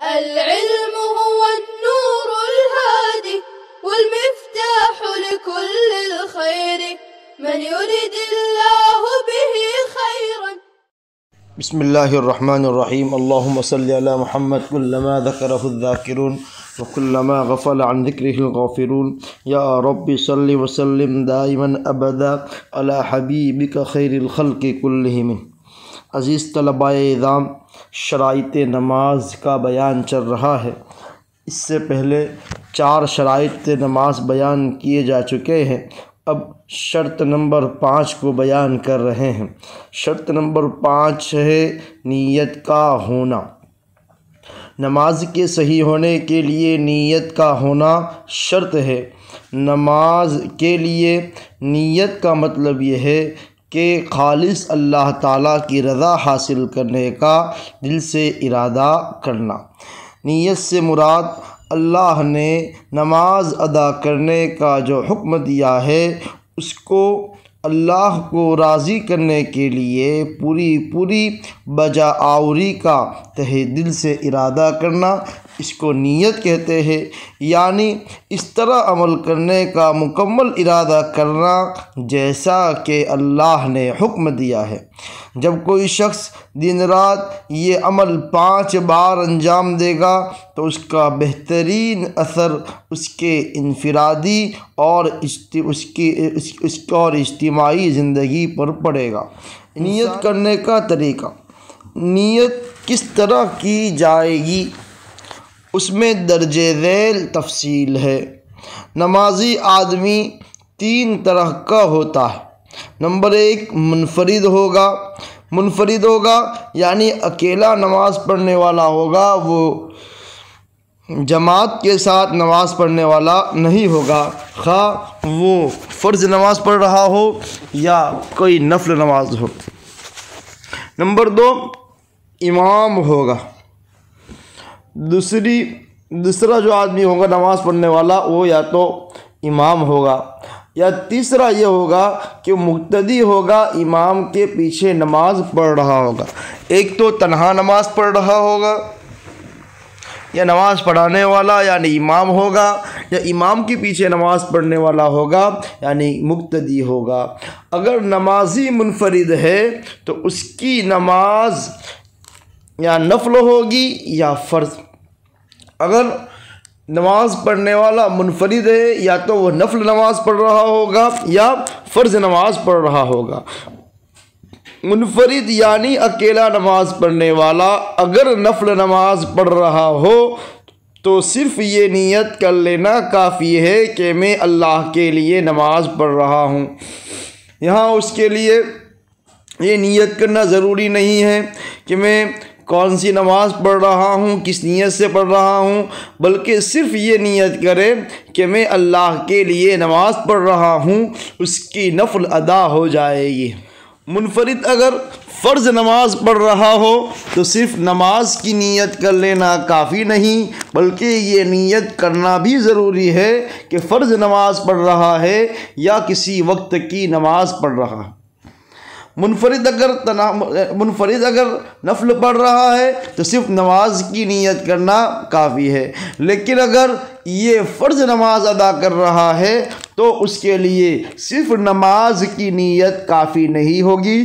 العلم هو النور الهادي والمفتاح لكل الخير من يرد الله به خيرا. بسم اللہ الرحمن الرحیم. اللہم صلی علی محمد کلما ذکرہ الذاکرون وکلما غفل عن ذکرہ الغافلون. یا رب صلی وسلم دائما ابدا علی حبیبک خیر الخلق کلہم. عزیز طلباء اعظام، شرائط نماز کا بیان چل رہا ہے. اس سے پہلے 4 شرائط نماز بیان کیے جا چکے ہیں. اب شرط نمبر 5 کو بیان کر رہے ہیں. شرط نمبر 5 ہے نیت کا ہونا. نماز کے صحیح ہونے کے لیے نیت کا ہونا شرط ہے. نماز کے لیے نیت کا مطلب یہ ہے کہ خالص اللہ تعالیٰ کی رضا حاصل کرنے کا دل سے ارادہ کرنا. نیت سے مراد اللہ نے نماز ادا کرنے کا جو حکم دیا ہے اس کو اللہ کو راضی کرنے کے لیے پوری بجا آوری کا تہ دل سے ارادہ کرنا، اس کو نیت کہتے ہیں. یعنی اس طرح عمل کرنے کا مکمل ارادہ کرنا جیسا کہ اللہ نے حکم دیا ہے. جب کوئی شخص دن رات یہ عمل 5 بار انجام دے گا تو اس کا بہترین اثر اس کے انفرادی اور اجتماعی زندگی پر پڑے گا. نیت کرنے کا طریقہ. نیت کس طرح کی جائے گی اس میں درجہ ذیل تفصیل ہے. نمازی آدمی 3 طرح کا ہوتا ہے. نمبر 1 منفرد ہوگا یعنی اکیلا نماز پڑھنے والا ہوگا. وہ جماعت کے ساتھ نماز پڑھنے والا نہیں ہوگا، خواہ وہ فرض نماز پڑھ رہا ہو یا کوئی نفل نماز ہو. نمبر 2 امام ہوگا. دوسرا جو آدمی ہوگا نماز پڑھنے والا وہ یا تو امام ہوگا یا تیسرا یہ ہوگا کہ مقتدی ہوگا، امام کے پیچھے نماز پڑھ رہا ہوگا. ایک تو تنہا نماز پڑھ رہا ہوگا یا نماز پڑھانے والا یعنی امام ہوگا، یا امام کے پیچھے نماز پڑھنے والا ہوگا یعنی مقتدی ہوگا. اگر نمازی منفرد ہے تو اس کی نماز یا نفل ہوگی یا فرض. اگر نماز پڑھنے والا منفرد ہے یا تو وہ نفل نماز پڑھ رہا ہوگا یا فرض نماز پڑھ رہا ہوگا. منفرد یعنی اکیلا نماز پڑھنے والا اگر نفل نماز پڑھ رہا ہو تو صرف یہ نیت کر لینا کافی ہے کہ میں اللہ کے لیے نماز پڑھ رہا ہوں. یہاں اس کے لیے یہ نیت کرنا ضروری نہیں ہے کہ میں کون سی نماز پڑھ رہا ہوں، کس نیت سے پڑھ رہا ہوں، بلکہ صرف یہ نیت کرے کہ میں اللہ کے لیے نماز پڑھ رہا ہوں، اس کی نفل ادا ہو جائے گی. منفرد اگر فرض نماز پڑھ رہا ہو تو صرف نماز کی نیت کر لینا کافی نہیں، بلکہ یہ نیت کرنا بھی ضروری ہے کہ فرض نماز پڑھ رہا ہے یا کسی وقت کی نماز پڑھ رہا ہے. منفرد اگر نفل پڑھ رہا ہے تو صرف نماز کی نیت کرنا کافی ہے، لیکن اگر یہ فرض نماز ادا کر رہا ہے تو اس کے لیے صرف نماز کی نیت کافی نہیں ہوگی،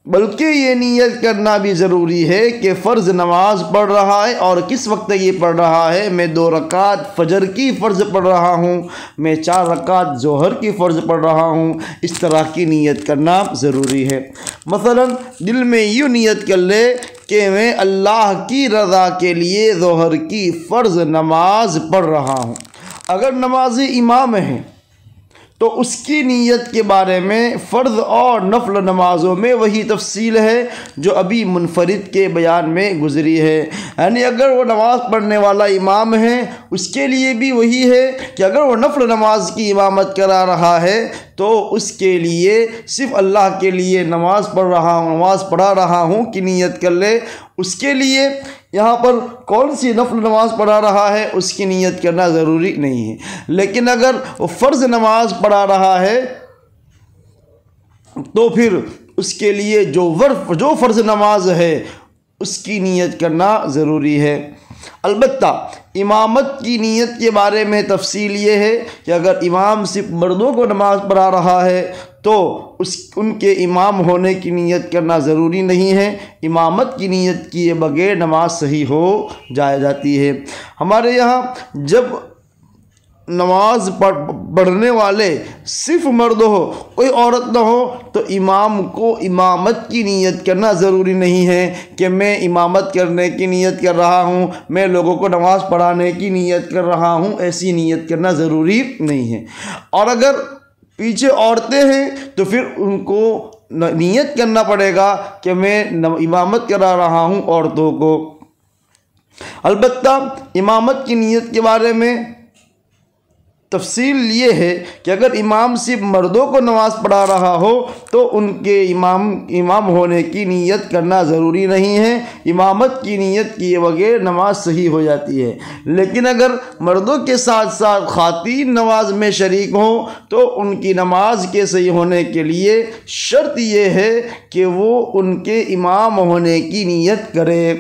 بلکہ یہ نیت کرنا بھی ضروری ہے کہ فرض نماز پڑھ رہا ہے اور کس وقت یہ پڑھ رہا ہے. میں 2 رکعت فجر کی فرض پڑھ رہا ہوں، میں 4 رکعت ظہر کی فرض پڑھ رہا ہوں. اس طرح کی نیت کرنا ضروری ہے. مثلا دل میں یوں نیت کر لے کہ میں اللہ کی رضا کے لیے ظہر کی فرض نماز پڑھ رہا ہوں. اگر نمازی امام ہیں تو اس کی نیت کے بارے میں فرض اور نفل نمازوں میں وہی تفصیل ہے جو ابھی منفرد کے بیان میں گزری ہے. یعنی اگر وہ نماز پڑھنے والا امام ہے اس کے لیے بھی وہی ہے کہ اگر وہ نفل نماز کی امامت کرا رہا ہے تو اس کے لیے صرف اللہ کے لیے نماز پڑھا رہا ہوں کی نیت کر لے. اس کے لیے یہاں پر کون سی نفل نماز پڑھا رہا ہے اس کی نیت کرنا ضروری نہیں ہے. لیکن اگر وہ فرض نماز پڑھا رہا ہے تو پھر اس کے لیے جو فرض نماز ہے اس کی نیت کرنا ضروری ہے. البتہ امامت کی نیت کے بارے میں تفصیل یہ ہے کہ اگر امام صرف مردوں کو نماز پڑھا رہا ہے تو ان کے امام ہونے کی نیت کرنا ضروری نہیں ہے، امامت کی نیت کیے بغیر نماز صحیح ہو جاتی ہے۔ ہمارے یہاں جب نماز پڑھنے والے صرف مرد ہو، کوئی عورت نہ ہو، تو امام کو امامت کی نیت کرنا ضروری نہیں ہے کہ میں امامت کرنے کی نیت کر رہا ہوں، میں لوگوں کو نماز پڑھانے کی نیت کر رہا ہوں، ایسی نیت کرنا ضروری نہیں ہے۔ اور اگر پیچھے عورتیں ہیں تو پھر ان کو نیت کرنا پڑے گا کہ میں امامت کرا رہا ہوں عورتوں کو۔ البتہ امامت کی نیت کے بارے میں تفصیل یہ ہے کہ اگر امام صرف مردوں کو نماز پڑھا رہا ہو تو ان کے امام ہونے کی نیت کرنا ضروری نہیں ہے، امامت کی نیت کیے بغیر نماز صحیح ہو جاتی ہے۔ لیکن اگر مردوں کے ساتھ ساتھ خواتین نماز میں شریک ہوں تو ان کی نماز کے صحیح ہونے کے لیے شرط یہ ہے کہ وہ ان کے امام ہونے کی نیت کرے۔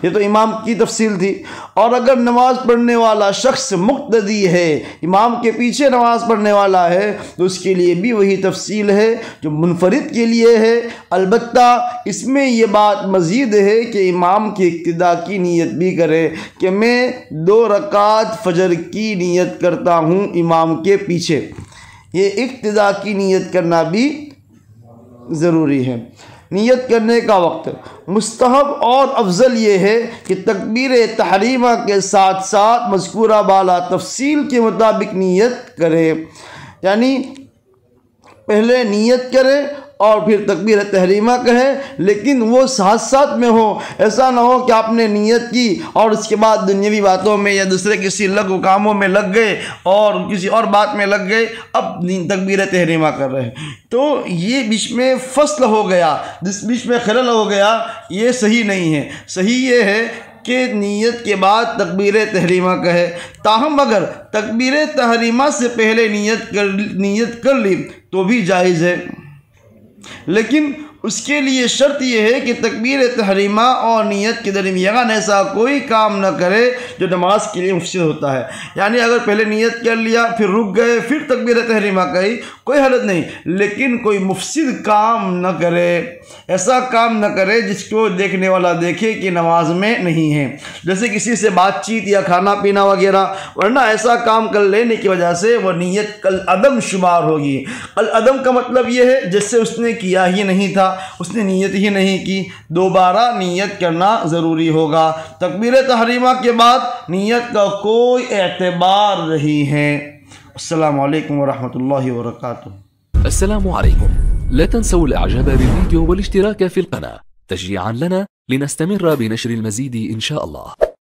یہ تو امام کی تفصیل تھی۔ اور اگر نماز پڑھنے والا شخص مقتدی ہے، امام کے پیچھے نماز پڑھنے والا ہے، تو اس کے لیے بھی وہی تفصیل ہے جو منفرد کے لیے ہے۔ البتہ اس میں یہ بات مزید ہے کہ امام کی اقتداء کی نیت بھی کرے کہ میں 2 رکعت فجر کی نیت کرتا ہوں امام کے پیچھے، یہ اقتداء کی نیت کرنا بھی ضروری ہے۔ نیت کرنے کا وقت مستحب اور افضل یہ ہے کہ تکبیر تحریمہ کے ساتھ ساتھ مذکورہ بالا تفصیل کے مطابق نیت کرے، یعنی پہلے نیت کرے اور پھر تکبیر تحریمہ کہے، لیکن وہ ساتھ ساتھ میں ہو۔ ایسا نہ ہو کہ آپ نے نیت کی اور اس کے بعد دنیاوی باتوں میں یا دوسرے کسی لغو کاموں میں لگ گئے اور کسی اور بات میں لگ گئے، اب تکبیر تحریمہ کر رہے ہیں، تو یہ بیچ میں فصل ہو گیا، جس بیچ میں خلل ہو گیا، یہ صحیح نہیں ہے۔ صحیح یہ ہے کہ نیت کے بعد تکبیر تحریمہ کہے، تاہم اگر تکبیر تحریمہ سے پہلے نیت کر لی تو بھی جائز ہے، لیکن اس کے لیے شرط یہ ہے کہ تکبیر تحریمہ اور نیت کے درمیان ایسا کوئی کام نہ کرے جو نماز کے لیے مفسد ہوتا ہے۔ یعنی اگر پہلے نیت کر لیا پھر رک گئے پھر تکبیر تحریمہ کہی، کوئی حرج نہیں، لیکن کوئی مفسد کام نہ کرے، ایسا کام نہ کرے جس کو دیکھنے والا دیکھے کہ نماز میں نہیں ہے، جیسے کسی سے بات چیت یا کھانا پینا وغیرہ، ورنہ ایسا کام کر لینے کی وجہ سے وہ نیت کالعدم شمار ہوگی۔ العدم کا مطلب یہ ہے جس سے اس نے کیا ہی نہیں تھا، اس نے نیت ہی نہیں کی، دوبارہ نیت کرنا ضروری ہوگا۔ تکبیر تحریمہ کے بعد نیت کا کوئی اعتبار نہیں ہے۔ السلام علیکم ورحمۃ اللہ وبرکاتہ۔ السلام عليكم، لا تنسوا الاعجاب بالفيديو والاشتراك في القناة تشجيعا لنا لنستمر بنشر المزيد إن شاء الله.